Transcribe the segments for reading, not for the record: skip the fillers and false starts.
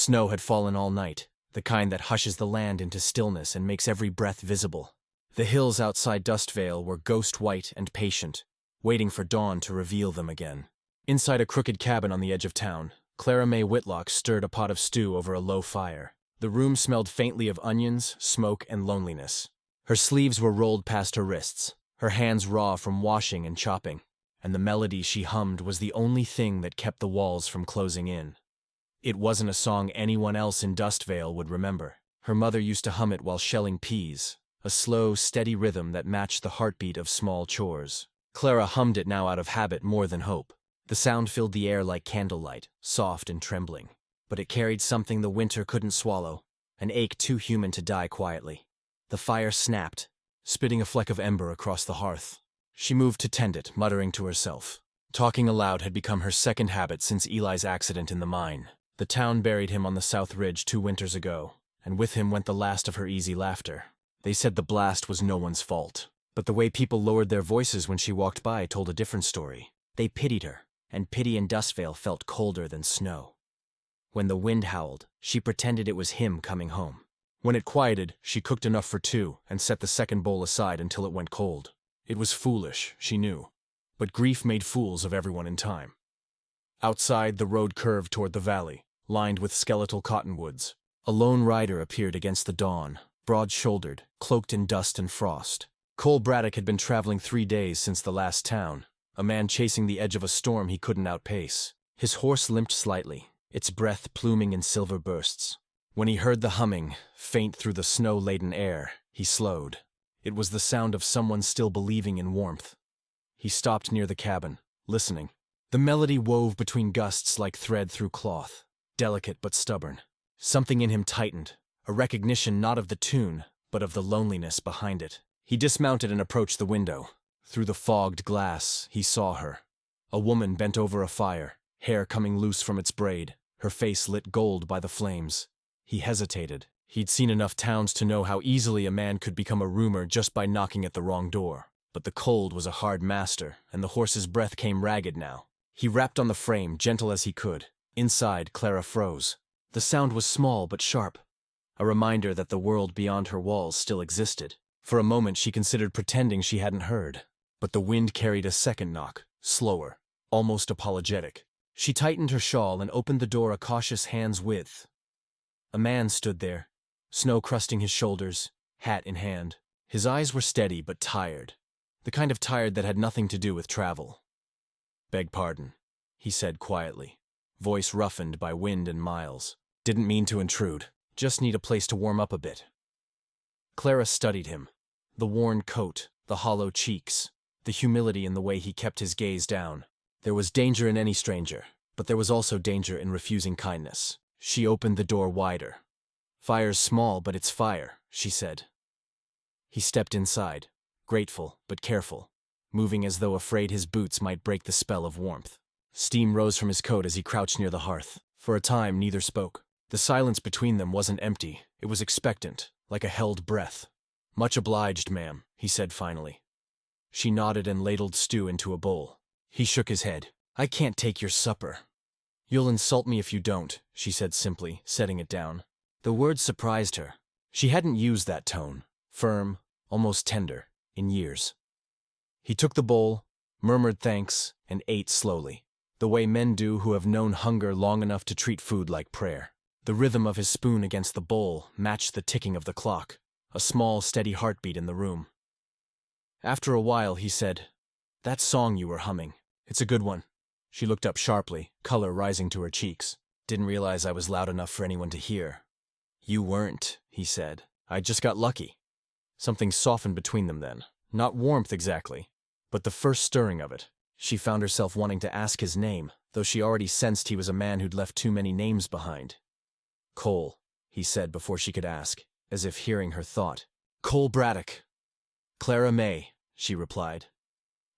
Snow had fallen all night, the kind that hushes the land into stillness and makes every breath visible. The hills outside Dustvale were ghost white and patient, waiting for dawn to reveal them again. Inside a crooked cabin on the edge of town, Clara May Whitlock stirred a pot of stew over a low fire. The room smelled faintly of onions, smoke, and loneliness. Her sleeves were rolled past her wrists, her hands raw from washing and chopping, and the melody she hummed was the only thing that kept the walls from closing in. It wasn't a song anyone else in Dustvale would remember. Her mother used to hum it while shelling peas, a slow, steady rhythm that matched the heartbeat of small chores. Clara hummed it now out of habit more than hope. The sound filled the air like candlelight, soft and trembling. But it carried something the winter couldn't swallow, an ache too human to die quietly. The fire snapped, spitting a fleck of ember across the hearth. She moved to tend it, muttering to herself. Talking aloud had become her second habit since Eli's accident in the mine. The town buried him on the South Ridge 2 winters ago, and with him went the last of her easy laughter. They said the blast was no one's fault, but the way people lowered their voices when she walked by told a different story. They pitied her, and pity in Dustvale felt colder than snow. When the wind howled, she pretended it was him coming home. When it quieted, she cooked enough for 2 and set the second bowl aside until it went cold. It was foolish, she knew, but grief made fools of everyone in time. Outside, the road curved toward the valley, lined with skeletal cottonwoods. A lone rider appeared against the dawn, broad-shouldered, cloaked in dust and frost. Cole Braddock had been traveling 3 days since the last town, a man chasing the edge of a storm he couldn't outpace. His horse limped slightly, its breath pluming in silver bursts. When he heard the humming, faint through the snow-laden air, he slowed. It was the sound of someone still believing in warmth. He stopped near the cabin, listening. The melody wove between gusts like thread through cloth, delicate but stubborn. Something in him tightened, a recognition not of the tune, but of the loneliness behind it. He dismounted and approached the window. Through the fogged glass, he saw her. A woman bent over a fire, hair coming loose from its braid, her face lit gold by the flames. He hesitated. He'd seen enough towns to know how easily a man could become a rumor just by knocking at the wrong door. But the cold was a hard master, and the horse's breath came ragged now. He rapped on the frame, gentle as he could. Inside, Clara froze. The sound was small but sharp, a reminder that the world beyond her walls still existed. For a moment she considered pretending she hadn't heard. But the wind carried a second knock, slower, almost apologetic. She tightened her shawl and opened the door a cautious hand's width. A man stood there, snow crusting his shoulders, hat in hand. His eyes were steady but tired, the kind of tired that had nothing to do with travel. "Beg pardon," he said quietly, voice roughened by wind and miles. "Didn't mean to intrude. Just need a place to warm up a bit." Clara studied him. The worn coat, the hollow cheeks, the humility in the way he kept his gaze down. There was danger in any stranger, but there was also danger in refusing kindness. She opened the door wider. "Fire's small, but it's fire," she said. He stepped inside, grateful but careful, moving as though afraid his boots might break the spell of warmth. Steam rose from his coat as he crouched near the hearth. For a time, neither spoke. The silence between them wasn't empty. It was expectant, like a held breath. "Much obliged, ma'am," he said finally. She nodded and ladled stew into a bowl. He shook his head. "I can't take your supper." "You'll insult me if you don't," she said simply, setting it down. The words surprised her. She hadn't used that tone, firm, almost tender, in years. He took the bowl, murmured thanks, and ate slowly, the way men do who have known hunger long enough to treat food like prayer. The rhythm of his spoon against the bowl matched the ticking of the clock, a small, steady heartbeat in the room. After a while, he said, "That song you were humming, it's a good one." She looked up sharply, color rising to her cheeks. "Didn't realize I was loud enough for anyone to hear." "You weren't," he said. "I just got lucky." Something softened between them then. Not warmth exactly, but the first stirring of it. She found herself wanting to ask his name, though she already sensed he was a man who'd left too many names behind. "Cole," he said before she could ask, as if hearing her thought. "Cole Braddock." "Clara May," she replied.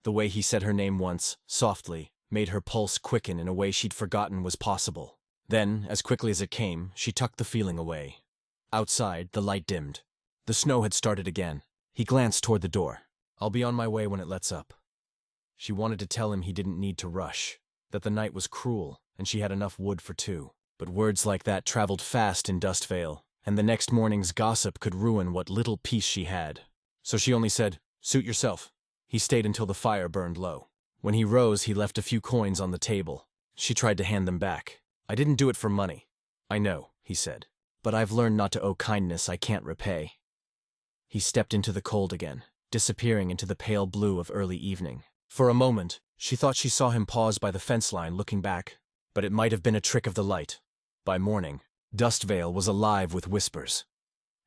The way he said her name once, softly, made her pulse quicken in a way she'd forgotten was possible. Then, as quickly as it came, she tucked the feeling away. Outside, the light dimmed. The snow had started again. He glanced toward the door. "I'll be on my way when it lets up." She wanted to tell him he didn't need to rush, that the night was cruel, and she had enough wood for 2. But words like that traveled fast in Dustvale, and the next morning's gossip could ruin what little peace she had. So she only said, "Suit yourself." He stayed until the fire burned low. When he rose, he left a few coins on the table. She tried to hand them back. "I didn't do it for money." "I know," he said. "But I've learned not to owe kindness I can't repay." He stepped into the cold again, disappearing into the pale blue of early evening. For a moment, she thought she saw him pause by the fence line looking back, but it might have been a trick of the light. By morning, Dustvale was alive with whispers.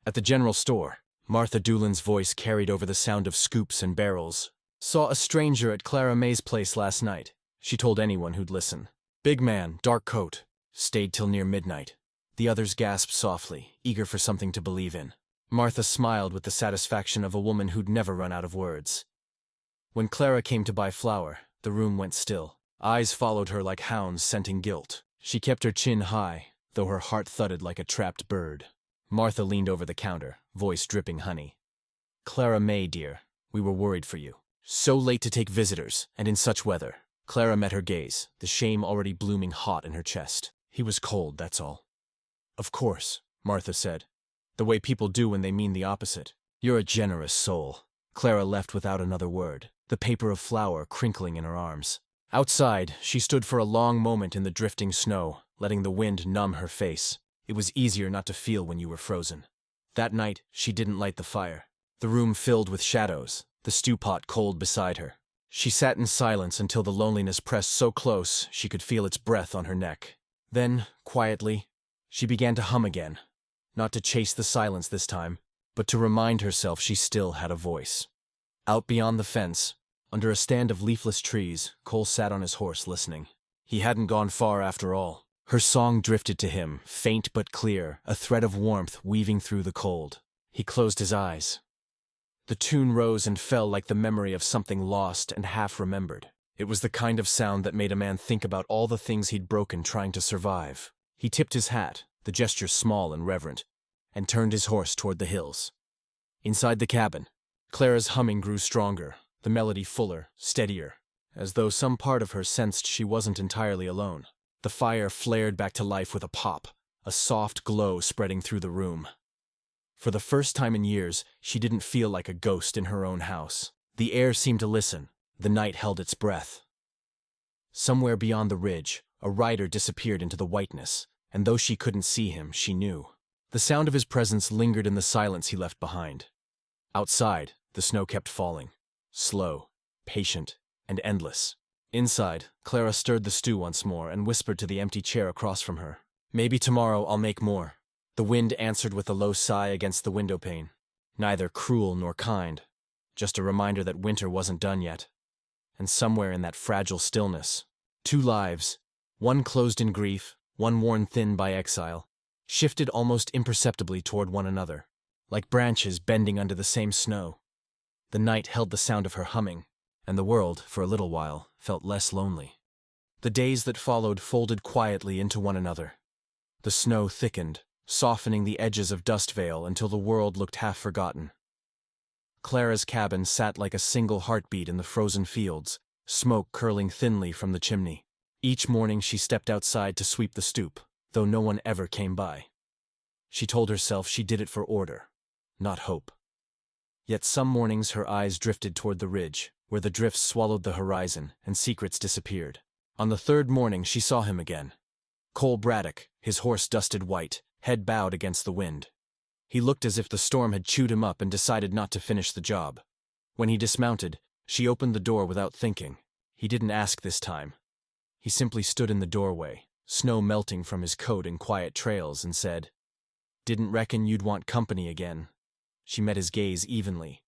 At the general store, Martha Doolin's voice carried over the sound of scoops and barrels. "Saw a stranger at Clara May's place last night," she told anyone who'd listen. "Big man, dark coat. Stayed till near midnight." The others gasped softly, eager for something to believe in. Martha smiled with the satisfaction of a woman who'd never run out of words. When Clara came to buy flour, the room went still. Eyes followed her like hounds scenting guilt. She kept her chin high, though her heart thudded like a trapped bird. Martha leaned over the counter, voice dripping honey. "Clara May, dear, we were worried for you. So late to take visitors, and in such weather." Clara met her gaze, the shame already blooming hot in her chest. "He was cold, that's all." "Of course," Martha said, the way people do when they mean the opposite. "You're a generous soul." Clara left without another word, the paper of flour crinkling in her arms. Outside, she stood for a long moment in the drifting snow, letting the wind numb her face. It was easier not to feel when you were frozen. That night, she didn't light the fire. The room filled with shadows, the stew pot cold beside her. She sat in silence until the loneliness pressed so close she could feel its breath on her neck. Then, quietly, she began to hum again, not to chase the silence this time, but to remind herself she still had a voice. Out beyond the fence, under a stand of leafless trees, Cole sat on his horse listening. He hadn't gone far after all. Her song drifted to him, faint but clear, a thread of warmth weaving through the cold. He closed his eyes. The tune rose and fell like the memory of something lost and half-remembered. It was the kind of sound that made a man think about all the things he'd broken trying to survive. He tipped his hat, the gesture small and reverent, and turned his horse toward the hills. Inside the cabin, Clara's humming grew stronger, the melody fuller, steadier, as though some part of her sensed she wasn't entirely alone. The fire flared back to life with a pop, a soft glow spreading through the room. For the first time in years, she didn't feel like a ghost in her own house. The air seemed to listen, the night held its breath. Somewhere beyond the ridge, a rider disappeared into the whiteness, and though she couldn't see him, she knew. The sound of his presence lingered in the silence he left behind. Outside, the snow kept falling, slow, patient, and endless. Inside, Clara stirred the stew once more and whispered to the empty chair across from her. "Maybe tomorrow I'll make more." The wind answered with a low sigh against the windowpane. Neither cruel nor kind, just a reminder that winter wasn't done yet. And somewhere in that fragile stillness, two lives, one closed in grief, one worn thin by exile, shifted almost imperceptibly toward one another, like branches bending under the same snow. The night held the sound of her humming, and the world, for a little while, felt less lonely. The days that followed folded quietly into one another. The snow thickened, softening the edges of Dustvale until the world looked half-forgotten. Clara's cabin sat like a single heartbeat in the frozen fields, smoke curling thinly from the chimney. Each morning she stepped outside to sweep the stoop, though no one ever came by. She told herself she did it for order, not hope. Yet some mornings her eyes drifted toward the ridge, where the drifts swallowed the horizon and secrets disappeared. On the third morning she saw him again. Cole Braddock, his horse dusted white, head bowed against the wind. He looked as if the storm had chewed him up and decided not to finish the job. When he dismounted, she opened the door without thinking. He didn't ask this time. He simply stood in the doorway, snow melting from his coat in quiet trails, and said, "Didn't reckon you'd want company again." She met his gaze evenly.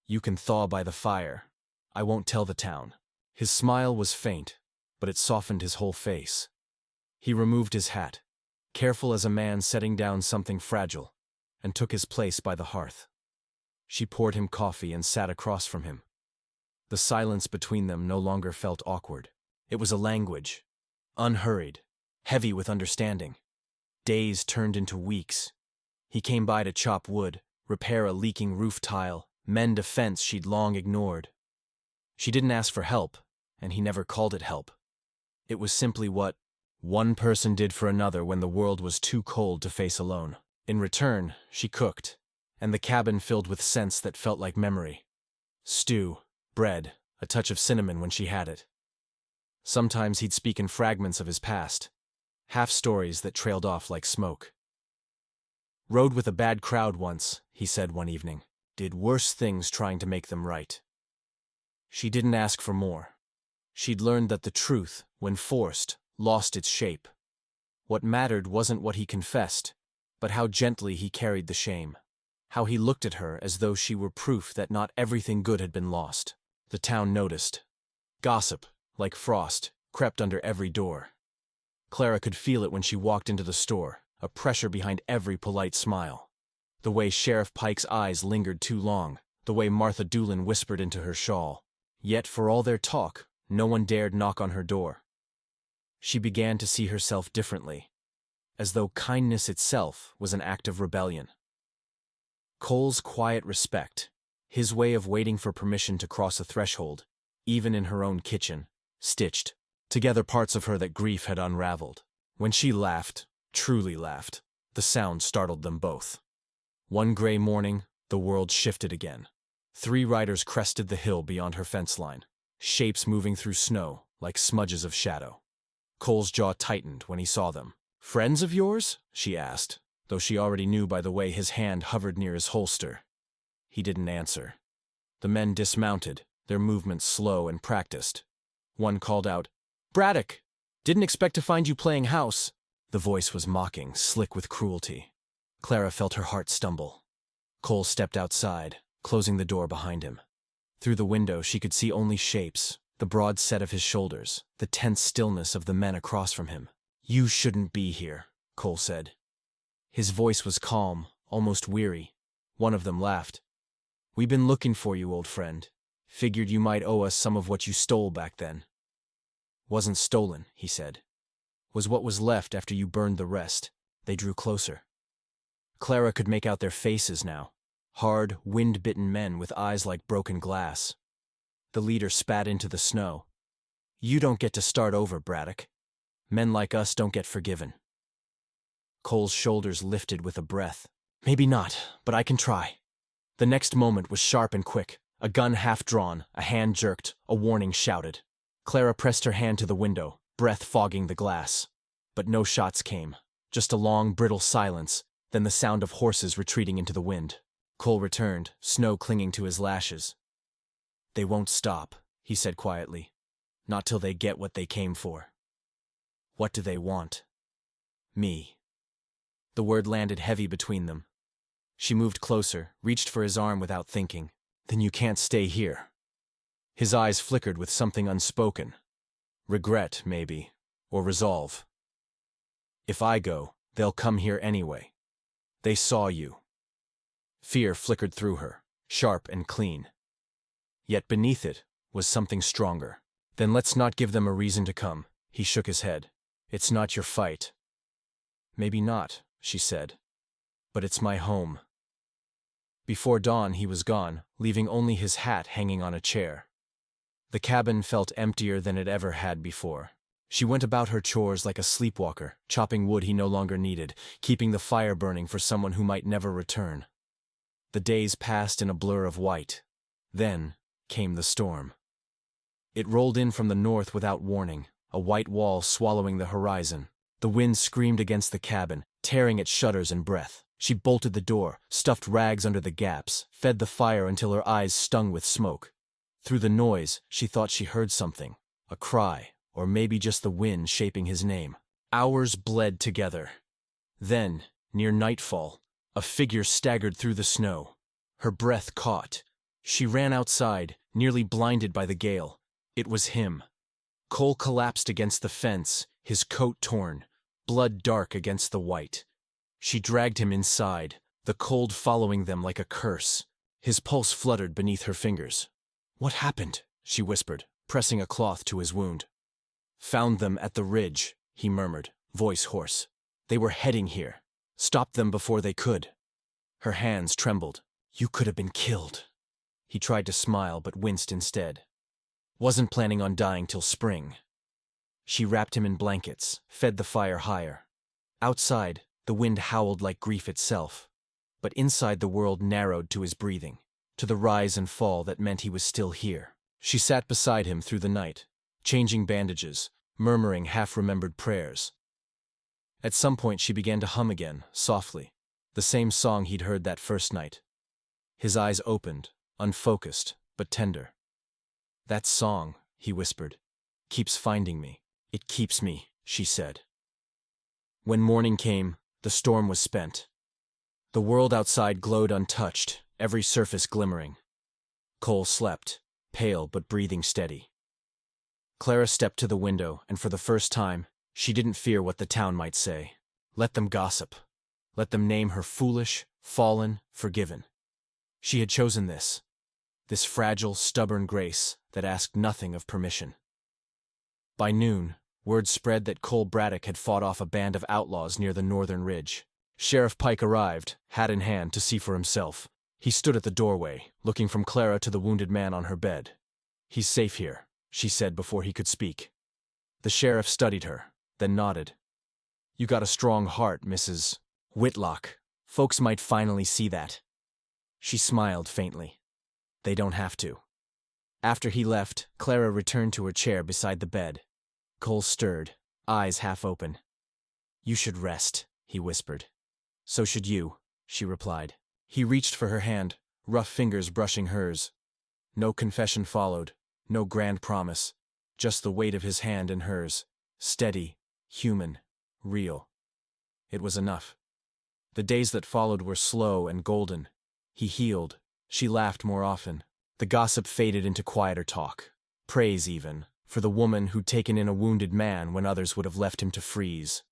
"You can thaw by the fire. I won't tell the town." His smile was faint, but it softened his whole face. He removed his hat, careful as a man setting down something fragile, and took his place by the hearth. She poured him coffee and sat across from him. The silence between them no longer felt awkward. It was a language, unhurried, heavy with understanding. Days turned into weeks. He came by to chop wood, repair a leaking roof tile, mend a fence she'd long ignored. She didn't ask for help, and he never called it help. It was simply what One person did for another when the world was too cold to face alone. In return, she cooked, and the cabin filled with scents that felt like memory. Stew, bread, a touch of cinnamon when she had it. Sometimes he'd speak in fragments of his past, half-stories that trailed off like smoke. Rode with a bad crowd once, he said one evening. Did worse things trying to make them right. She didn't ask for more. She'd learned that the truth, when forced, lost its shape. What mattered wasn't what he confessed, but how gently he carried the shame. How he looked at her as though she were proof that not everything good had been lost. The town noticed. Gossip, like frost, crept under every door. Clara could feel it when she walked into the store, a pressure behind every polite smile. The way Sheriff Pike's eyes lingered too long, the way Martha Doolin whispered into her shawl. Yet for all their talk, no one dared knock on her door. She began to see herself differently, as though kindness itself was an act of rebellion. Cole's quiet respect, his way of waiting for permission to cross a threshold, even in her own kitchen, stitched together parts of her that grief had unraveled. When she laughed, truly laughed, the sound startled them both. One gray morning, the world shifted again. 3 riders crested the hill beyond her fence line, shapes moving through snow like smudges of shadow. Cole's jaw tightened when he saw them. "Friends of yours?" she asked, though she already knew by the way his hand hovered near his holster. He didn't answer. The men dismounted, their movements slow and practiced. One called out, "Braddock! Didn't expect to find you playing house." The voice was mocking, slick with cruelty. Clara felt her heart stumble. Cole stepped outside, closing the door behind him. Through the window she could see only shapes, the broad set of his shoulders, the tense stillness of the men across from him. "You shouldn't be here," Cole said. His voice was calm, almost weary. One of them laughed. "We've been looking for you, old friend. Figured you might owe us some of what you stole back then." "Wasn't stolen," he said. "Was what was left after you burned the rest." They drew closer. Clara could make out their faces now. Hard, wind-bitten men with eyes like broken glass. The leader spat into the snow. "You don't get to start over, Braddock. Men like us don't get forgiven." Cole's shoulders lifted with a breath. "Maybe not, but I can try." The next moment was sharp and quick. A gun half drawn, a hand jerked, a warning shouted. Clara pressed her hand to the window, breath fogging the glass. But no shots came. Just a long, brittle silence, then the sound of horses retreating into the wind. Cole returned, snow clinging to his lashes. "They won't stop," he said quietly. "Not till they get what they came for." "What do they want?" "Me." The word landed heavy between them. She moved closer, reached for his arm without thinking. "Then you can't stay here." His eyes flickered with something unspoken. Regret, maybe, or resolve. "If I go, they'll come here anyway. They saw you." Fear flickered through her, sharp and clean. Yet beneath it was something stronger. "Then let's not give them a reason to come." He shook his head. "It's not your fight." "Maybe not," she said. "But it's my home." Before dawn he was gone, leaving only his hat hanging on a chair. The cabin felt emptier than it ever had before. She went about her chores like a sleepwalker, chopping wood he no longer needed, keeping the fire burning for someone who might never return. The days passed in a blur of white. Then came the storm. It rolled in from the north without warning, a white wall swallowing the horizon. The wind screamed against the cabin, tearing at shutters and breath. She bolted the door, stuffed rags under the gaps, fed the fire until her eyes stung with smoke. Through the noise, she thought she heard something, a cry, or maybe just the wind shaping his name. Hours bled together. Then, near nightfall, a figure staggered through the snow. Her breath caught. She ran outside, nearly blinded by the gale. It was him. Cole collapsed against the fence, his coat torn, blood dark against the white. She dragged him inside, the cold following them like a curse. His pulse fluttered beneath her fingers. "What happened?" she whispered, pressing a cloth to his wound. "Found them at the ridge," he murmured, voice hoarse. "They were heading here. Stopped them before they could." Her hands trembled. "You could have been killed." He tried to smile but winced instead. "Wasn't planning on dying till spring." She wrapped him in blankets, fed the fire higher. Outside, the wind howled like grief itself, but inside the world narrowed to his breathing, to the rise and fall that meant he was still here. She sat beside him through the night, changing bandages, murmuring half-remembered prayers. At some point she began to hum again, softly, the same song he'd heard that first night. His eyes opened, unfocused, but tender. "That song," he whispered, "keeps finding me. It keeps me," she said. When morning came, the storm was spent. The world outside glowed untouched, every surface glimmering. Cole slept, pale but breathing steady. Clara stepped to the window, and for the first time, she didn't fear what the town might say. Let them gossip. Let them name her foolish, fallen, forgiven. She had chosen this fragile, stubborn grace that asked nothing of permission. By noon, word spread that Cole Braddock had fought off a band of outlaws near the northern ridge. Sheriff Pike arrived, hat in hand, to see for himself. He stood at the doorway, looking from Clara to the wounded man on her bed. "He's safe here," she said before he could speak. The sheriff studied her, then nodded. "You got a strong heart, Mrs. Whitlock. Folks might finally see that." She smiled faintly. "They don't have to." After he left, Clara returned to her chair beside the bed. Cole stirred, eyes half open. "You should rest," he whispered. "So should you," she replied. He reached for her hand, rough fingers brushing hers. No confession followed, no grand promise, just the weight of his hand in hers, steady, human, real. It was enough. The days that followed were slow and golden. He healed. She laughed more often. The gossip faded into quieter talk. Praise, even, for the woman who'd taken in a wounded man when others would have left him to freeze.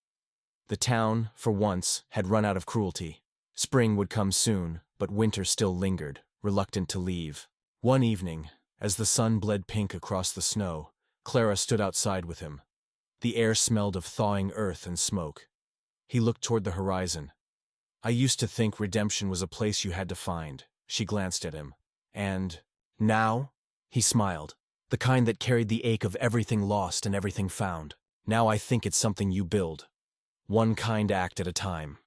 The town, for once, had run out of cruelty. Spring would come soon, but winter still lingered, reluctant to leave. One evening, as the sun bled pink across the snow, Clara stood outside with him. The air smelled of thawing earth and smoke. He looked toward the horizon. "I used to think redemption was a place you had to find." She glanced at him. "And now?" He smiled. "The kind that carried the ache of everything lost and everything found. Now I think it's something you build. One kind act at a time."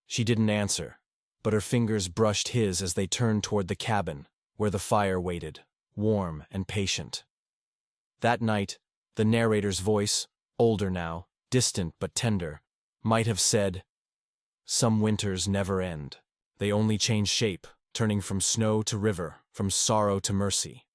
She didn't answer, but her fingers brushed his as they turned toward the cabin, where the fire waited, warm and patient. That night, the narrator's voice, older now, distant but tender, might have said, "Some winters never end. They only change shape, turning from snow to river, from sorrow to mercy."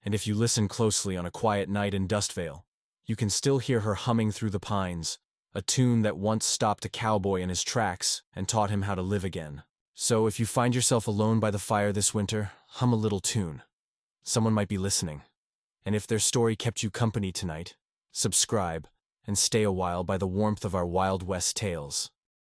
And if you listen closely on a quiet night in Dustvale, you can still hear her humming through the pines, a tune that once stopped a cowboy in his tracks and taught him how to live again. So if you find yourself alone by the fire this winter, hum a little tune. Someone might be listening. And if their story kept you company tonight, subscribe and stay a while by the warmth of our Wild West tales.